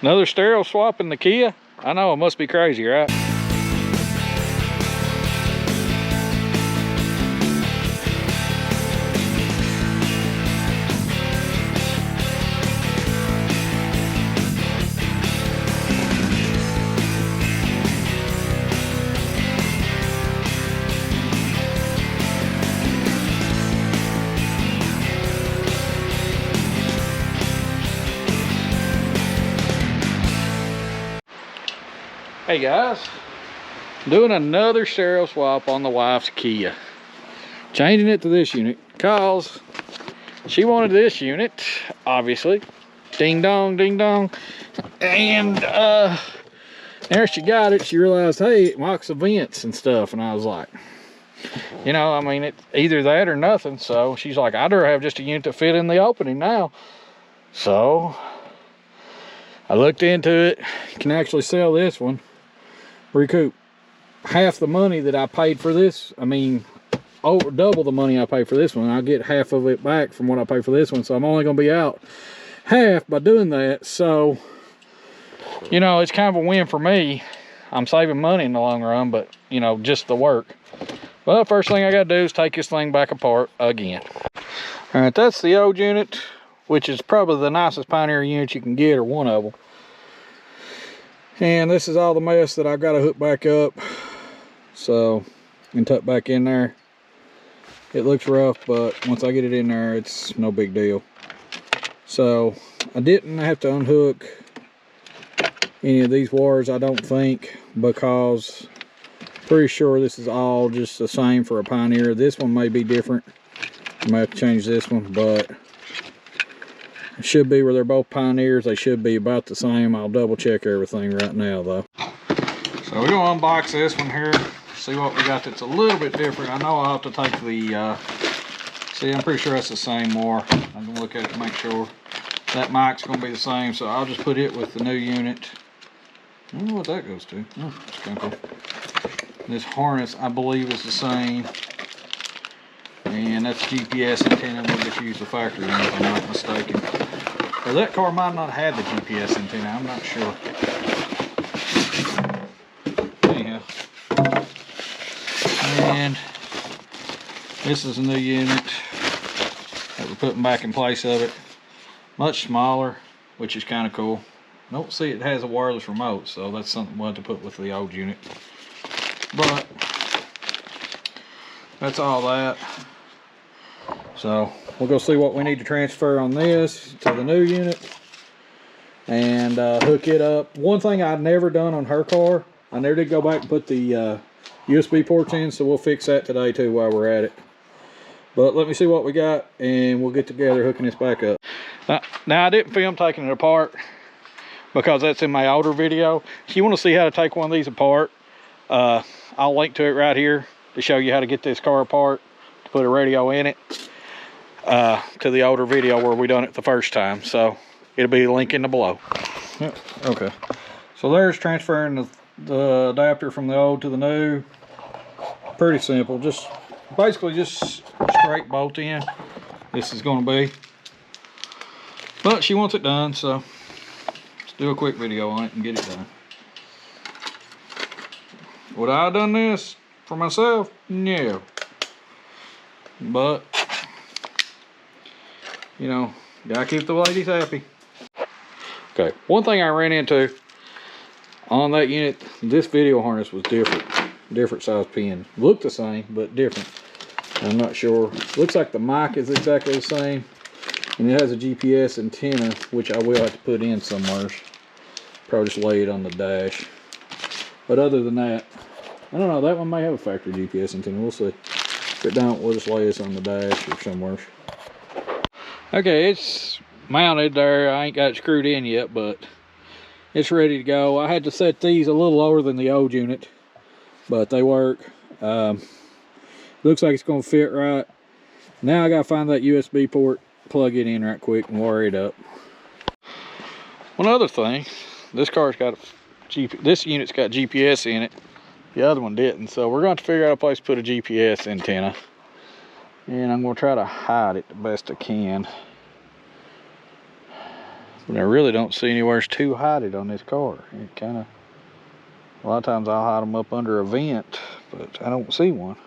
Another stereo swap in the Kia? I know, it must be crazy, right? Hey guys, doing another stereo swap on the wife's Kia. Changing it to this unit because she wanted this unit, obviously. Ding dong, ding dong. And there she got it, she realized, hey, it locks the vents and stuff. And I was like, you know, I mean, it's either that or nothing. So she's like, I'd rather have just a unit to fit in the opening now. So I looked into it. You can actually sell this one, recoup half the money that I paid for this. I mean, over double the money I paid for this one. I'll get half of it back from what I paid for this one. So I'm only going to be out half by doing that. So, you know, it's kind of a win for me. I'm saving money in the long run, but, you know, just the work. Well, first thing I got to do is take this thing back apart again. All right, that's the old unit, which is probably the nicest Pioneer unit you can get, or one of them. And this is all the mess that I've got to hook back up, so and tuck back in there. It looks rough, but once I get it in there, it's no big deal. So I didn't have to unhook any of these wires, I don't think, because I'm pretty sure this is all just the same for a Pioneer. This one may be different. I might have to change this one, but it should be, where they're both Pioneers, they should be about the same. I'll double check everything right now though. So we're gonna unbox this one here, see what we got that's a little bit different. I know I'll have to take the, see, I'm pretty sure that's the same more. I'm gonna look at it to make sure. That mic's gonna be the same, so I'll just put it with the new unit. I don't know what that goes to. Oh, that's kind of cool. This harness, I believe, is the same. And that's GPS antenna. We'll just use the factory one if I'm not mistaken. Well, that car might not have the GPS antenna. I'm not sure. Anyhow. And this is a new unit that we're putting back in place of it. Much smaller, which is kind of cool. Don't see it has a wireless remote, so that's something we'll have to put with the old unit. But that's all that. So we'll go see what we need to transfer on this to the new unit and hook it up. One thing I've never done on her car, I never did go back and put the USB ports in, so we'll fix that today too while we're at it. But let me see what we got and we'll get together hooking this back up. Now I didn't film taking it apart because that's in my older video. If you want to see how to take one of these apart, I'll link to it right here to show you how to get this car apart, to put a radio in it. To the older video where we done it the first time, so it'll be linked in the below. Yep. Okay, so there's transferring the adapter from the old to the new. Pretty simple, just basically just straight bolt in. This is going to be, but she wants it done, so let's do a quick video on it and get it done. Would I have done this for myself? No, but you know, gotta keep the ladies happy. Okay, one thing I ran into on that unit, this video harness was different size pin. Looked the same, but different. I'm not sure. Looks like the mic is exactly the same, and it has a GPS antenna, which I will have to put in somewhere. Probably just lay it on the dash. But other than that, I don't know, that one may have a factory GPS antenna, we'll see. If it don't, we'll just lay this on the dash or somewhere. Okay, it's mounted there. I ain't got it screwed in yet, but it's ready to go. I had to set these a little lower than the old unit, but they work. Looks like it's going to fit right. Now I got to find that USB port, plug it in right quick, and wire it up. One other thing, this car's got this unit's got GPS in it. The other one didn't, so we're going to figure out a place to put a GPS antenna. And I'm going to try to hide it the best I can. But I really don't see anywhere to hide it on this car. It kind of, a lot of times I'll hide them up under a vent, but I don't see one.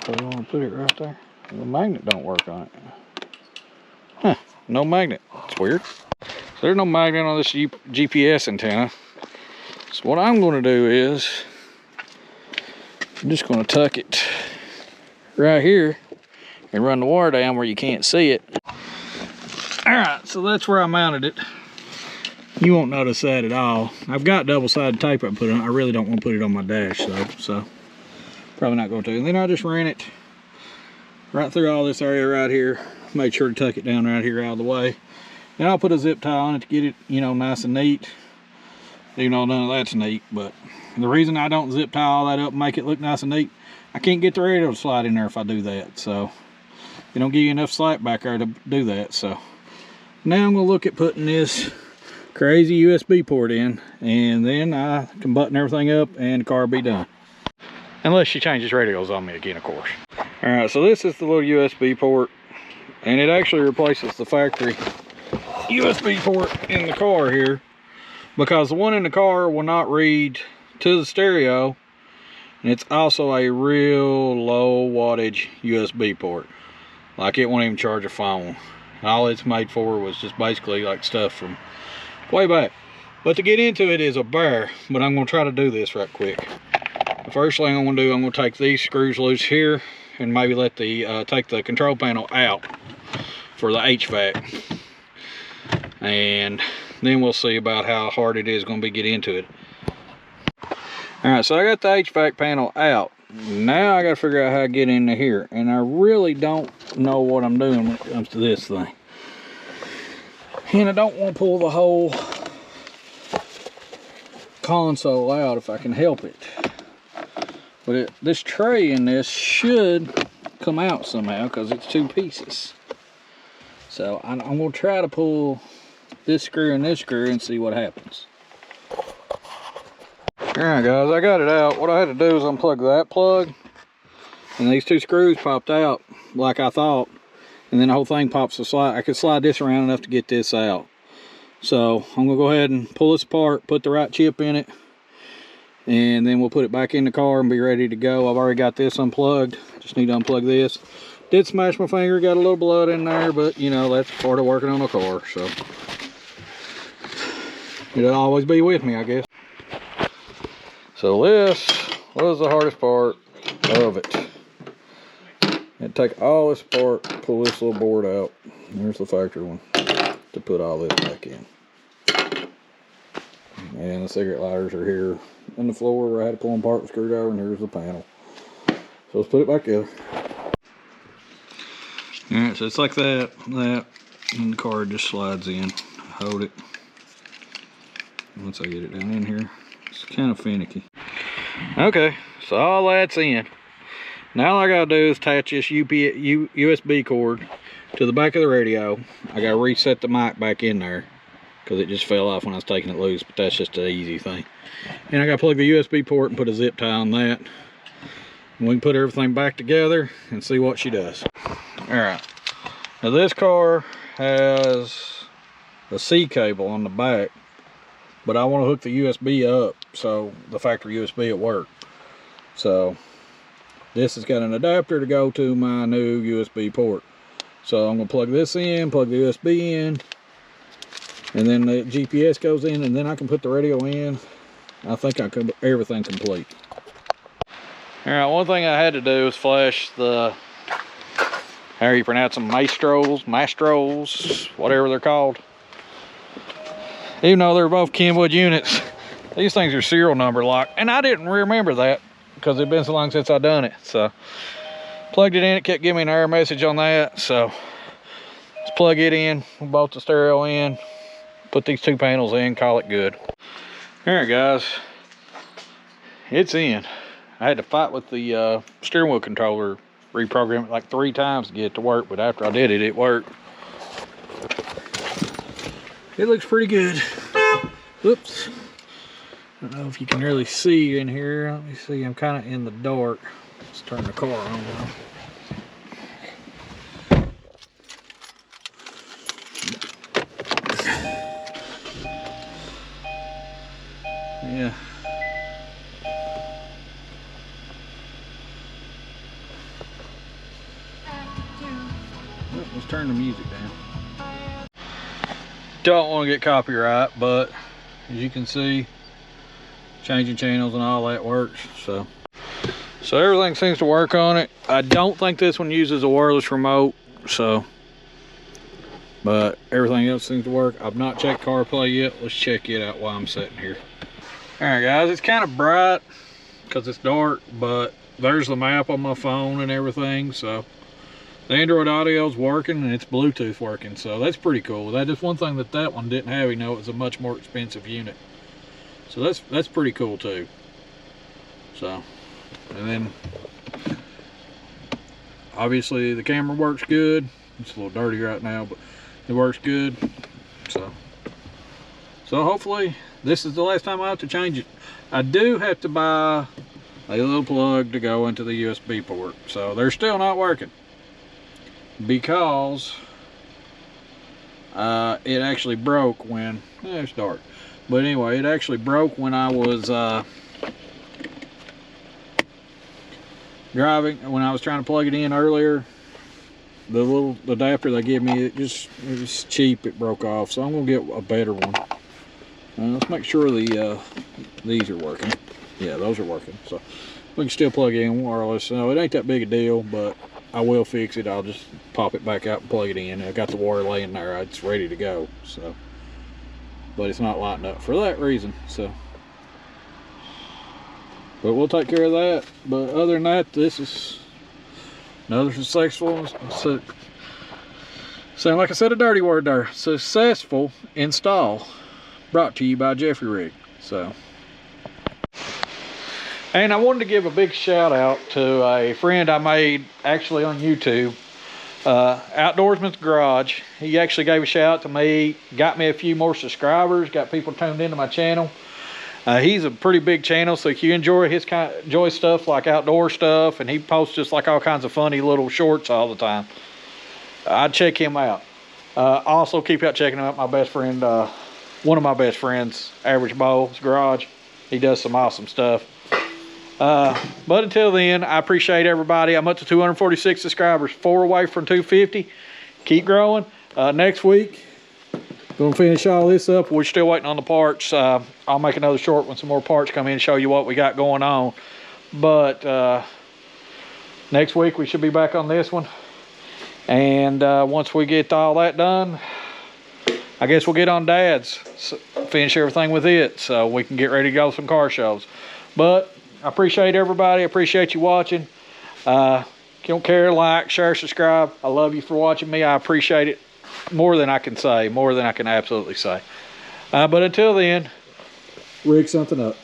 I want to put it right there. The magnet don't work on it. Huh, no magnet. It's weird. So there's no magnet on this GPS antenna. So what I'm going to do is, I'm just going to tuck it right here and run the wire down where you can't see it. Alright, so that's where I mounted it. You won't notice that at all. I've got double-sided tape I put on. I really don't want to put it on my dash though, so probably not going to. And then I just ran it right through all this area right here. Made sure to tuck it down right here out of the way. And I'll put a zip tie on it to get it, you know, nice and neat. You know, none of that's neat, but the reason I don't zip tie all that up and make it look nice and neat, I can't get the radio to slide in there if I do that. So they don't give you enough slack back there to do that. So now I'm gonna look at putting this crazy USB port in, and then I can button everything up and the car will be done. Unless she changes radios on me again, of course. All right, so this is the little USB port, and it actually replaces the factory USB port in the car here, because the one in the car will not read to the stereo, and it's also a real low wattage USB port. Like, it won't even charge a phone. All it's made for was just basically like stuff from way back. But to get into it is a bear, but I'm going to try to do this right quick. The first thing I'm going to do, I'm going to take these screws loose here and maybe let the take the control panel out for the HVAC, and then we'll see about how hard it is going to be get into it. All right, so I got the HVAC panel out. Now I got to figure out how to get into here, and I really don't know what I'm doing when it comes to this thing. And I don't want to pull the whole console out if I can help it. But this tray in this should come out somehow because it's two pieces. So I'm going to try to pull this screw and this screw and see what happens. Alright guys, I got it out. What I had to do is unplug that plug, and these two screws popped out like I thought, and then the whole thing pops a slide. I could slide this around enough to get this out. So I'm going to go ahead and pull this apart, put the right chip in it, and then we'll put it back in the car and be ready to go. I've already got this unplugged, just need to unplug this. Did smash my finger, got a little blood in there, but you know, that's part of working on a car, so it'll always be with me, I guess. So this was the hardest part of it. And take all this apart, pull this little board out. There's the factory one to put all this back in. And the cigarette lighters are here on the floor where I had to pull them apart with a screwdriver, and here's the panel. So let's put it back together. Alright, so it's like that, and the card just slides in. Hold it. Once I get it down in here, it's kind of finicky. Okay, so all that's in. Now all I gotta do is attach this USB cord to the back of the radio. I gotta reset the mic back in there because it just fell off when I was taking it loose, but that's just an easy thing. And I gotta plug the USB port and put a zip tie on that. And we can put everything back together and see what she does. Alright, now this car has a C cable on the back, but I want to hook the USB up so the factory USB at work. So this has got an adapter to go to my new USB port. So I'm going to plug this in, plug the USB in, and then the GPS goes in, and then I can put the radio in. I think I could everything complete. Alright, one thing I had to do is flash the, how you pronounce them, Mastros, whatever they're called. Even though they're both Kenwood units, these things are serial number locked, and I didn't remember that because it's been so long since I done it. So plugged it in, it kept giving me an error message on that. So let's plug it in, we bolt the stereo in, put these two panels in, call it good. All right guys, it's in. I had to fight with the steering wheel controller, reprogram it like 3 times to get it to work, but after I did it, it worked. It looks pretty good. Whoops. I don't know if you can really see in here. Let me see, I'm kind of in the dark. Let's turn the car on now. Yeah. Let's turn the music down. Don't want to get copyright, but as you can see, changing channels and all that works. So everything seems to work on it. I don't think this one uses a wireless remote, but everything else seems to work. I've not checked CarPlay yet. Let's check it out while I'm sitting here. All right, guys, it's kind of bright because it's dark, but there's the map on my phone and everything. So the Android audio is working and it's Bluetooth working, so that's pretty cool. That is one thing that one didn't have. You know, it was a much more expensive unit, so that's pretty cool too. So, and then obviously the camera works good. It's a little dirty right now, but it works good. So hopefully this is the last time I have to change it. I do have to buy a little plug to go into the USB port, so they're still not working because it actually broke when it's dark. But anyway, it actually broke when I was driving, when I was trying to plug it in earlier. The little adapter they gave me, it was cheap. It broke off, so I'm gonna get a better one. Let's make sure these are working. Yeah, those are working. So we can still plug it in wireless. So it ain't that big a deal, but I will fix it. I'll just pop it back out and plug it in. I got the wire laying there. It's ready to go. So, but it's not lighting up for that reason. So, but we'll take care of that. But other than that, this is another successful. Sound like I said a dirty word there. Successful install. Brought to you by Jeffrey Rig. So, and I wanted to give a big shout out to a friend I made actually on YouTube, Outdoorsman's Garage. He actually gave a shout out to me, got me a few more subscribers, got people tuned into my channel. He's a pretty big channel, so if you enjoy stuff like outdoor stuff, and he posts just like all kinds of funny little shorts all the time, I'd check him out. Also keep out checking out my best friend, one of my best friends, Average Bow's Garage. He does some awesome stuff. But until then, I appreciate everybody. I'm up to 246 subscribers, 4 away from 250. Keep growing. Next week, gonna finish all this up. We're still waiting on the parts. I'll make another short when some more parts come in and show you what we got going on. But next week we should be back on this one. And once we get all that done, I guess we'll get on Dad's, finish everything with it, so we can get ready to go to some car shows. But I appreciate everybody. I appreciate you watching. Don't care, like, share, subscribe. I love you for watching me. I appreciate it more than I can say, more than I can absolutely say. But until then, rig something up.